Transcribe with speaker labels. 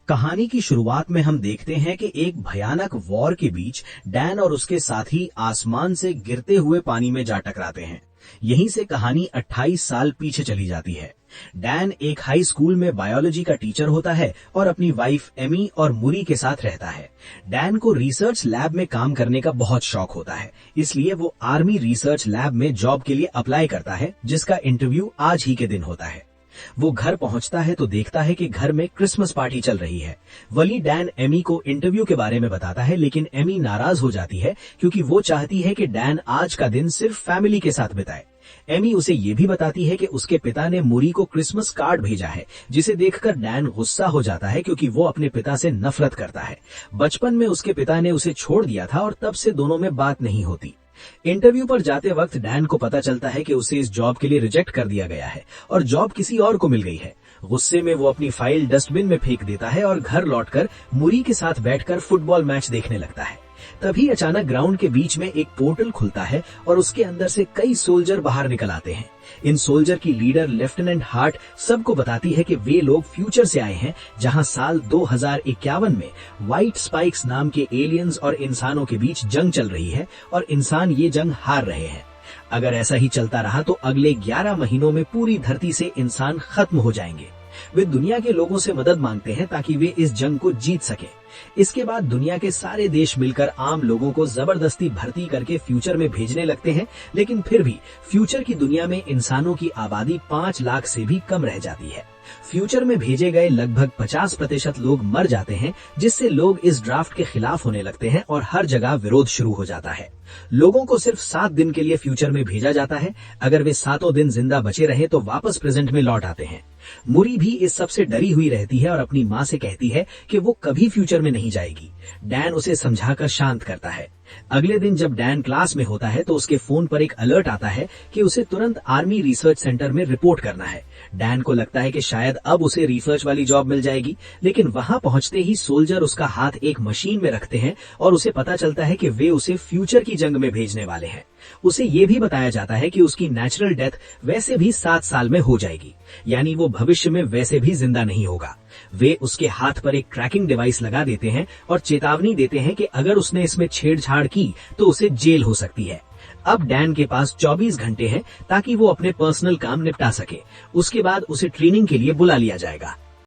Speaker 1: कहानी की शुरुआत में हम देखते हैं कि एक भयानक वॉर के बीच डैन और उसके साथी आसमान से गिरते हुए पानी में जा टकराते हैं। यहीं से कहानी 28 साल पीछे चली जाती है। डैन एक हाई स्कूल में बायोलॉजी का टीचर होता है और अपनी वाइफ एमी और मुरी के साथ रहता है। डैन को रिसर्च लैब में काम करने का बहुत शौक होता है, इसलिए वो आर्मी रिसर्च लैब में जॉब के लिए अप्लाई करता है, जिसका इंटरव्यू आज ही के दिन होता है। वो घर पहुंचता है तो देखता है कि घर में क्रिसमस पार्टी चल रही है। वली डैन एमी को इंटरव्यू के बारे में बताता है, लेकिन एमी नाराज हो जाती है क्योंकि वो चाहती है कि डैन आज का दिन सिर्फ फैमिली के साथ बिताए। एमी उसे ये भी बताती है कि उसके पिता ने मुरी को क्रिसमस कार्ड भेजा है, जिसे देखकर डैन गुस्सा हो जाता है क्योंकि वो अपने पिता से नफरत करता है। बचपन में उसके पिता ने उसे छोड़ दिया था और तब से दोनों में बात नहीं होती। इंटरव्यू पर जाते वक्त डैन को पता चलता है कि उसे इस जॉब के लिए रिजेक्ट कर दिया गया है और जॉब किसी और को मिल गई है। गुस्से में वो अपनी फाइल डस्टबिन में फेंक देता है और घर लौटकर मुरी के साथ बैठकर फुटबॉल मैच देखने लगता है। तभी अचानक ग्राउंड के बीच में एक पोर्टल खुलता है और उसके अंदर से कई सोल्जर बाहर निकल आते हैं। इन सोल्जर की लीडर लेफ्टिनेंट हार्ट सबको बताती है कि वे लोग फ्यूचर से आए हैं, जहां साल 2051 में व्हाइट स्पाइक्स नाम के एलियंस और इंसानों के बीच जंग चल रही है और इंसान ये जंग हार रहे हैं। अगर ऐसा ही चलता रहा तो अगले 11 महीनों में पूरी धरती से इंसान खत्म हो जाएंगे। वे दुनिया के लोगों से मदद मांगते हैं ताकि वे इस जंग को जीत सके। इसके बाद दुनिया के सारे देश मिलकर आम लोगों को जबरदस्ती भर्ती करके फ्यूचर में भेजने लगते हैं, लेकिन फिर भी फ्यूचर की दुनिया में इंसानों की आबादी 5 लाख से भी कम रह जाती है। फ्यूचर में भेजे गए लगभग 50% लोग मर जाते हैं, जिससे लोग इस ड्राफ्ट के खिलाफ होने लगते हैं और हर जगह विरोध शुरू हो जाता है। लोगों को सिर्फ 7 दिन के लिए फ्यूचर में भेजा जाता है। अगर वे 7 दिन जिंदा बचे रहे तो वापस प्रेजेंट में लौट आते हैं। मुरी भी इस सब से डरी हुई रहती है और अपनी माँ से कहती है कि वो कभी फ्यूचर में नहीं जाएगी। डैन उसे समझाकर शांत करता है। अगले दिन जब डैन क्लास में होता है तो उसके फोन पर एक अलर्ट आता है कि उसे तुरंत आर्मी रिसर्च सेंटर में रिपोर्ट करना है। डैन को लगता है कि शायद अब उसे रिसर्च वाली जॉब मिल जाएगी, लेकिन वहां पहुंचते ही सोल्जर उसका हाथ एक मशीन में रखते हैं और उसे पता चलता है कि वे उसे फ्यूचर की जंग में भेजने वाले हैं। उसे ये भी बताया जाता है कि उसकी नेचुरल डेथ वैसे भी 7 साल में हो जाएगी, यानी वो भविष्य में वैसे भी जिंदा नहीं होगा। वे उसके हाथ पर एक ट्रैकिंग डिवाइस लगा देते हैं और चेतावनी देते हैं कि अगर उसने इसमें छेड़छाड़ की तो उसे जेल हो सकती है। अब डैन के पास 24 घंटे हैं ताकि वो अपने पर्सनल काम निपटा सके। उसके बाद उसे ट्रेनिंग के लिए बुला लिया जाएगा।